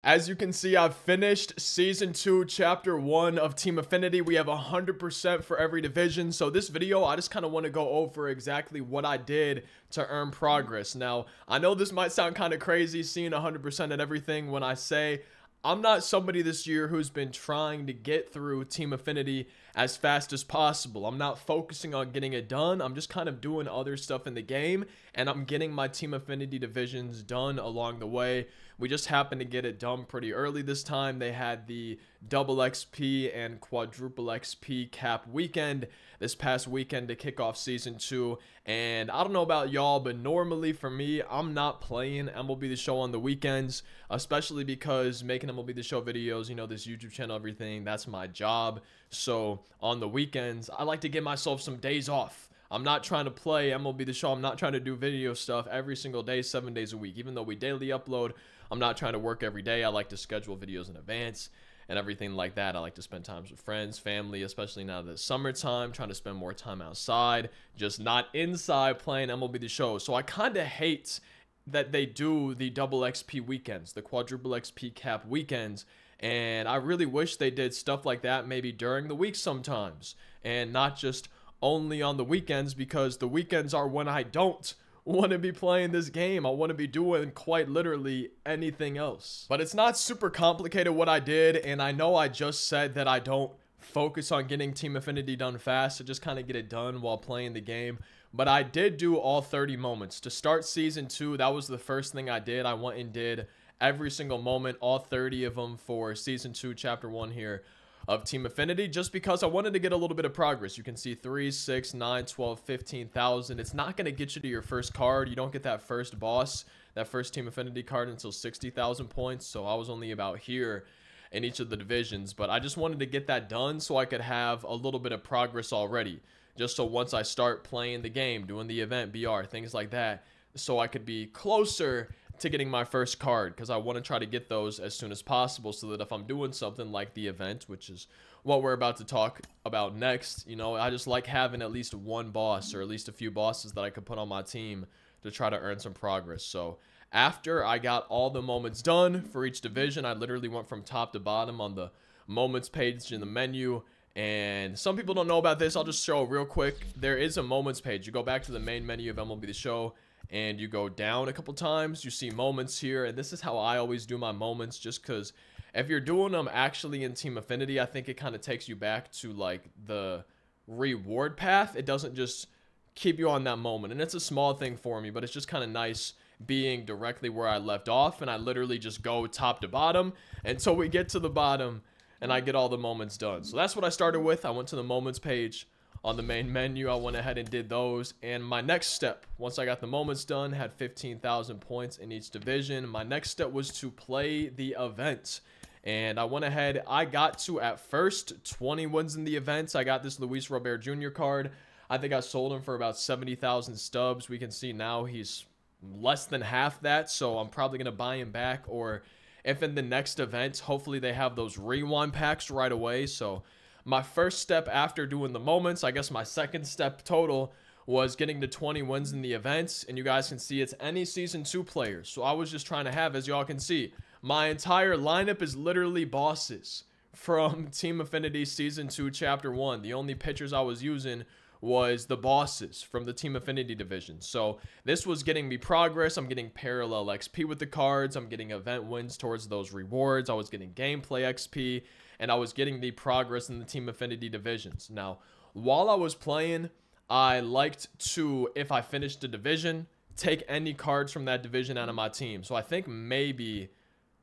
As you can see, I've finished Season 2, Chapter 1 of Team Affinity. We have 100% for every division. So this video, I just kind of want to go over exactly what I did to earn progress. Now, I know this might sound kind of crazy, seeing 100% at everything when I say I'm not somebody this year who's been trying to get through Team Affinity as fast as possible. I'm not focusing on getting it done. I'm just kind of doing other stuff in the game, and I'm getting my Team Affinity divisions done along the way. We just happened to get it done pretty early this time. They had the double XP and quadruple XP cap weekend this past weekend to kick off Season 2. And I don't know about y'all, but normally for me, I'm not playing MLB The Show on the weekends, especially because making MLB The Show videos, you know, this YouTube channel, everything, that's my job. So on the weekends, I like to give myself some days off. I'm not trying to play MLB The Show. I'm not trying to do video stuff every single day, 7 days a week. Even though we daily upload, I'm not trying to work every day. I like to schedule videos in advance and everything like that. I like to spend time with friends, family, especially now that it's summertime, trying to spend more time outside, just not inside playing MLB The Show. So I kind of hate that they do the double XP weekends, the quadruple XP cap weekends. And I really wish they did stuff like that maybe during the week sometimes, and not just only on the weekends, because the weekends are when I don't want to be playing this game. I want to be doing quite literally anything else. But it's not super complicated what I did, and I know I just said that I don't focus on getting Team Affinity done fast, so just kind of get it done while playing the game. But I did do all 30 moments. To start Season 2, that was the first thing I did. I went and did every single moment, all 30 of them for Season 2, Chapter 1 here of Team Affinity, just because I wanted to get a little bit of progress. You can see 3, 6, 9, 12, 15,000. It's not going to get you to your first card. You don't get that first boss, that first Team Affinity card, until 60,000 points. So I was only about here in each of the divisions, but I just wanted to get that done so I could have a little bit of progress already, just so once I start playing the game, doing the event, BR, things like that, so I could be closer to getting my first card, because I want to try to get those as soon as possible, so that if I'm doing something like the event, which is what we're about to talk about next, you know, I just like having at least one boss, or at least a few bosses that I could put on my team to try to earn some progress. So after I got all the moments done for each division, I literally went from top to bottom on the moments page in the menu. And some people don't know about this. I'll just show real quick. There is a moments page. You go back to the main menu of MLB The Show, and you go down a couple times, you see moments here, and this is how I always do my moments, just because if you're doing them actually in Team Affinity, I think it kind of takes you back to like the reward path. It doesn't just keep you on that moment, and it's a small thing for me, but it's just kind of nice being directly where I left off, and I literally just go top to bottom until we get to the bottom and I get all the moments done. So that's what I started with. I went to the moments page on the main menu. I went ahead and did those, and my next step, once I got the moments done, had 15,000 points in each division. My next step was to play the event, and I went ahead. I got to, at first, 20 wins in the events. I got this Luis Robert Jr. card. I think I sold him for about 70,000 stubs. We can see now he's less than half that, so I'm probably going to buy him back, or if in the next event, hopefully they have those rewind packs right away. So my first step after doing the moments, I guess my second step total, was getting to 20 wins in the events. And you guys can see it's any Season 2 players. So I was just trying to have, as y'all can see, my entire lineup is literally bosses from Team Affinity Season 2 Chapter 1. The only pitchers I was using was the bosses from the Team Affinity division. So this was getting me progress. I'm getting parallel XP with the cards. I'm getting event wins towards those rewards. I was getting gameplay XP, and I was getting the progress in the Team Affinity divisions. Now, while I was playing, I liked to, if I finished a division, take any cards from that division out of my team. So I think maybe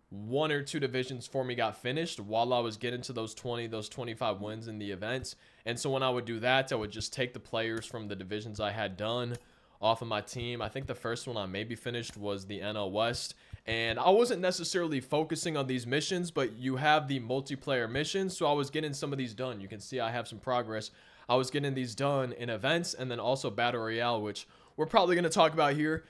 1 or 2 divisions for me got finished while I was getting to those 20, those 25 wins in the events. And so when I would do that, I would just take the players from the divisions I had done off of my team. I think the first one I maybe finished was the NL West. And I wasn't necessarily focusing on these missions, but you have the multiplayer missions. So I was getting some of these done. You can see I have some progress. I was getting these done in events, and then also Battle Royale, which we're probably going to talk about here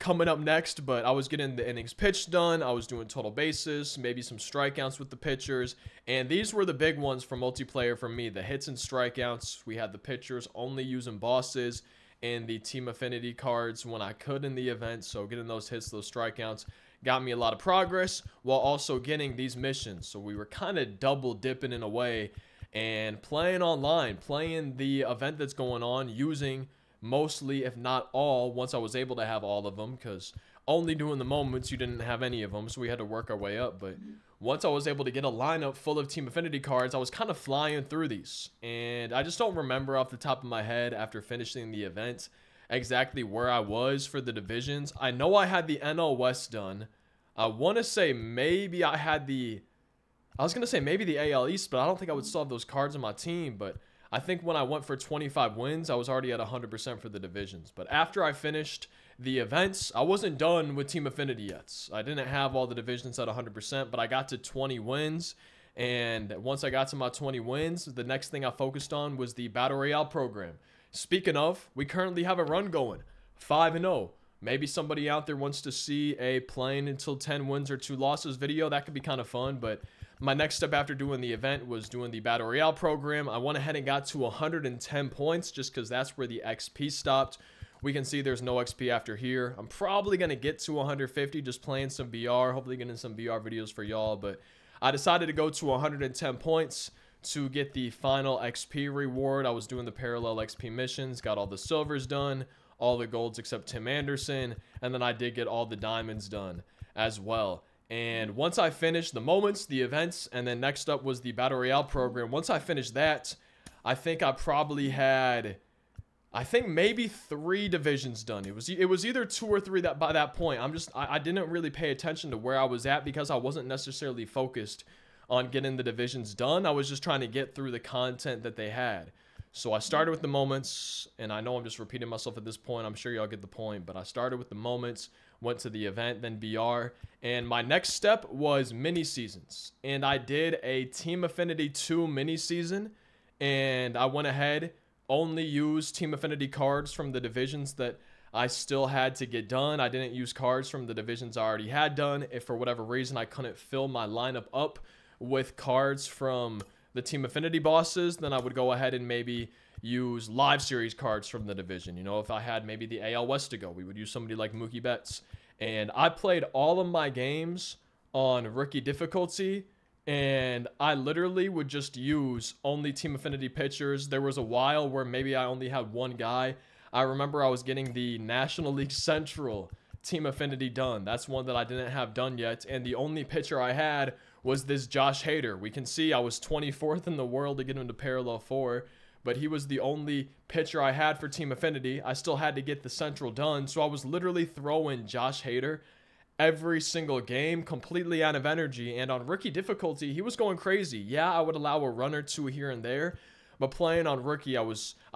coming up next. But I was getting the innings pitched done. I was doing total bases, maybe some strikeouts with the pitchers. And these were the big ones for multiplayer for me, the hits and strikeouts. We had the pitchers only using bosses and the Team Affinity cards when I could in the event. So getting those hits, those strikeouts, got me a lot of progress while also getting these missions. So we were kind of double dipping in a way and playing online, playing the event that's going on, using mostly, if not all, once I was able to have all of them, because only doing the moments, you didn't have any of them, so we had to work our way up. But once I was able to get a lineup full of Team Affinity cards, I was kind of flying through these. And I just don't remember off the top of my head after finishing the event exactly where I was for the divisions. I know I had the NL West done. I want to say maybe I had the... I was going to say maybe the AL East, but I don't think I would still have those cards on my team. But I think when I went for 25 wins, I was already at 100% for the divisions. But after I finished the events, I wasn't done with Team Affinity yet. I didn't have all the divisions at 100%, but I got to 20 wins. And once I got to my 20 wins, the next thing I focused on was the Battle Royale program. Speaking of, we currently have a run going, 5-0. Maybe somebody out there wants to see a playing until 10 wins or 2 losses video. That could be kind of fun, but my next step after doing the event was doing the Battle Royale program. I went ahead and got to 110 points just because that's where the XP stopped. We can see there's no XP after here. I'm probably going to get to 150 just playing some VR, hopefully getting some VR videos for y'all, but I decided to go to 110 points to get the final XP reward. I was doing the parallel XP missions, got all the silvers done, all the golds except Tim Anderson, and then I did get all the diamonds done as well. And once I finished the moments, the events, and then next up was the Battle Royale program. Once I finished that, I think I probably had, I think maybe 3 divisions done. It was either 2 or 3 that by that point. I didn't really pay attention to where I was at because I wasn't necessarily focused on getting the divisions done. I was just trying to get through the content that they had. So I started with the moments, and I know I'm just repeating myself at this point. I'm sure y'all get the point, but I started with the moments, went to the event, then BR, and my next step was mini seasons. And I did a Team Affinity 2 mini season, and I went ahead, only used Team Affinity cards from the divisions that I still had to get done. I didn't use cards from the divisions I already had done. If for whatever reason I couldn't fill my lineup up with cards from the Team Affinity bosses, then I would go ahead and maybe use live series cards from the division. You know, if I had maybe the AL West to go, we would use somebody like Mookie Betts. And I played all of my games on rookie difficulty, and I literally would just use only Team Affinity pitchers. There was a while where maybe I only had one guy. I remember I was getting the National League Central Team Affinity done. That's one that I didn't have done yet, and the only pitcher I had was this Josh Hader. We can see I was 24th in the world to get him to parallel 4, but he was the only pitcher I had for Team Affinity. I still had to get the Central done, so I was literally throwing Josh Hader every single game, completely out of energy, and on rookie difficulty, he was going crazy. Yeah, I would allow a run or 2 here and there, but playing on rookie, I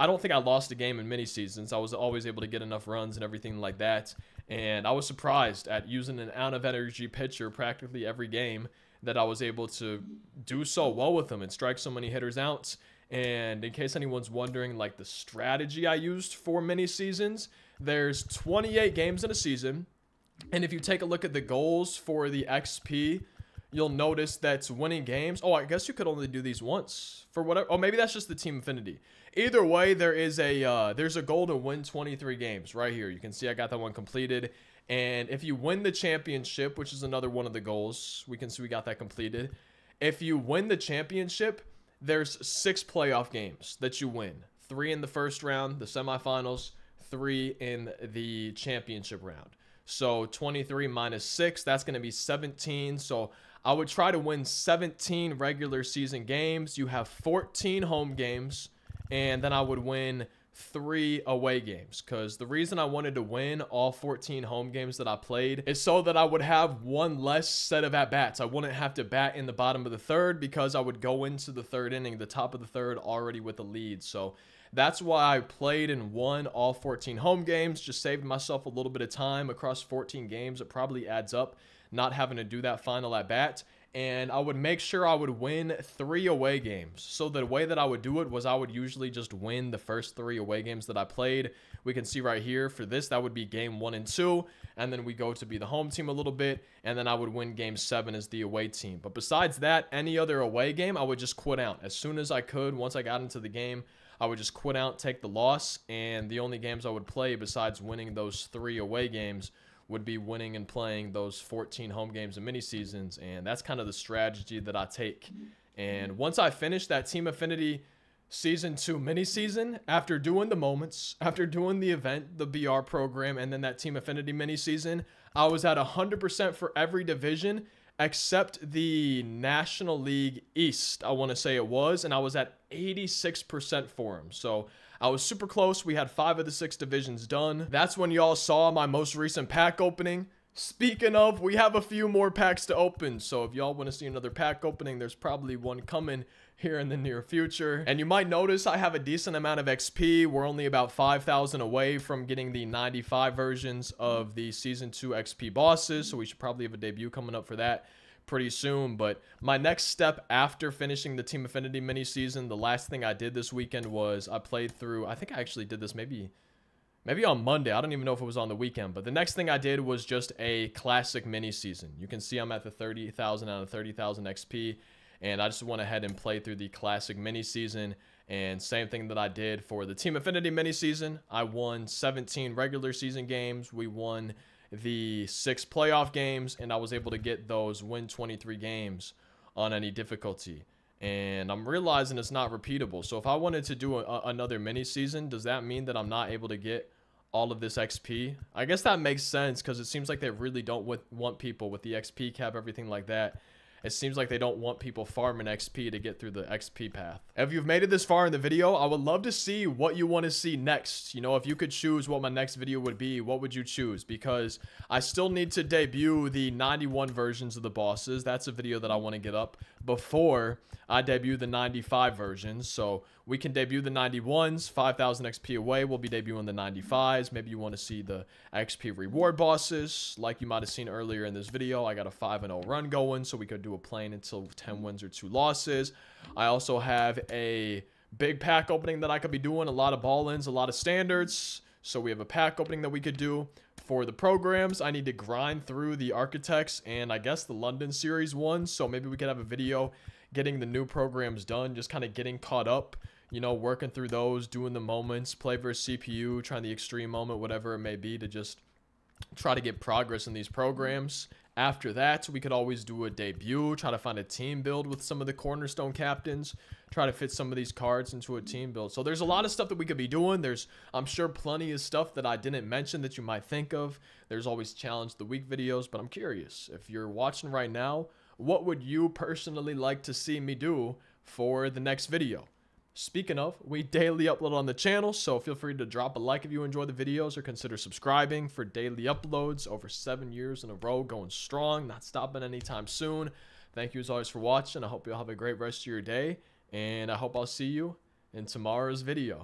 don't think I lost a game in mini seasons. I was always able to get enough runs and everything like that, and I was surprised at using an out of energy pitcher practically every game that I was able to do so well with him and strike so many hitters out. And in case anyone's wondering, like, the strategy I used for mini seasons, there's 28 games in a season, and if you take a look at the goals for the XP, you'll notice that's winning games. Oh, I guess you could only do these once for whatever. Oh, maybe that's just the Team Affinity. Either way, there's a goal to win 23 games right here. You can see I got that one completed. And if you win the championship, which is another one of the goals, we can see we got that completed. If you win the championship, there's 6 playoff games that you win. 3 in the first round, the semifinals, 3 in the championship round. So 23 minus 6, that's going to be 17. So I would try to win 17 regular season games. You have 14 home games, and then I would win 3 away games, because the reason I wanted to win all 14 home games that I played is so that I would have one less set of at-bats. I wouldn't have to bat in the bottom of the 3rd, because I would go into the 3rd inning, the top of the 3rd, already with a lead. So that's why I played and won all 14 home games, just saved myself a little bit of time across 14 games. It probably adds up not having to do that final at-bat. And I would make sure I would win 3 away games. So the way that I would do it was I would usually just win the first 3 away games that I played. We can see right here for this, that would be game 1 and 2. And then we go to be the home team a little bit. And then I would win game 7 as the away team. But besides that, any other away game, I would just quit out. As soon as I could, once I got into the game, I would just quit out, take the loss. And the only games I would play besides winning those 3 away games would be winning and playing those 14 home games and mini seasons, and that's kind of the strategy that I take. And once I finish that Team Affinity Season 2 mini season, after doing the moments, after doing the event, the BR program, and then that Team Affinity mini season, I was at 100% for every division except the National League East, I want to say it was, and I was at 86% for him. So I was super close. We had 5 of the 6 divisions done. That's when y'all saw my most recent pack opening. Speaking of, we have a few more packs to open, so if y'all want to see another pack opening, there's probably one coming here in the near future. And you might notice I have a decent amount of XP. We're only about 5,000 away from getting the 95 versions of the Season 2 XP bosses, so we should probably have a debut coming up for that pretty soon. But my next step after finishing the Team Affinity mini season, the last thing I did this weekend was I played through, I think I actually did this maybe on Monday. I don't even know if it was on the weekend, but the next thing I did was just a classic mini season. You can see I'm at the 30,000 out of 30,000 XP, and I just went ahead and played through the classic mini season. And same thing that I did for the Team Affinity mini season. I won 17 regular season games. We won the 6 playoff games, and I was able to get those win 23 games on any difficulty. And I'm realizing it's not repeatable. So if I wanted to do another mini season, does that mean that I'm not able to get all of this XP? I guess that makes sense, because it seems like they really don't want people with the XP cap, everything like that. It seems like they don't want people farming XP to get through the XP path. If you've made it this far in the video, I would love to see what you want to see next. You know, if you could choose what my next video would be, what would you choose? Because I still need to debut the 91 versions of the bosses. That's a video that I want to get up before I debut the 95 versions. So we can debut the 91s, 5,000 XP away. We'll be debuting the 95s. Maybe you want to see the XP reward bosses. Like you might have seen earlier in this video, I got a 5-0 run going, so we could do a plane until 10 wins or 2 losses. I also have a big pack opening that I could be doing, a lot of ball-ins, a lot of standards. So we have a pack opening that we could do. For the programs, I need to grind through the Architects and I guess the London Series one. So maybe we could have a video getting the new programs done, just kind of getting caught up, you know, working through those, doing the moments, play versus CPU, trying the extreme moment, whatever it may be, to just try to get progress in these programs. After that, we could always do a debut, try to find a team build with some of the cornerstone captains, try to fit some of these cards into a team build. So there's a lot of stuff that we could be doing. There's, I'm sure, plenty of stuff that I didn't mention that you might think of. There's always challenge the week videos, but I'm curious, if you're watching right now, what would you personally like to see me do for the next video? Speaking of, we daily upload on the channel, so feel free to drop a like if you enjoy the videos, or consider subscribing for daily uploads. Over 7 years in a row, going strong, not stopping anytime soon. Thank you as always for watching. I hope you'll have a great rest of your day, and I hope I'll see you in tomorrow's video.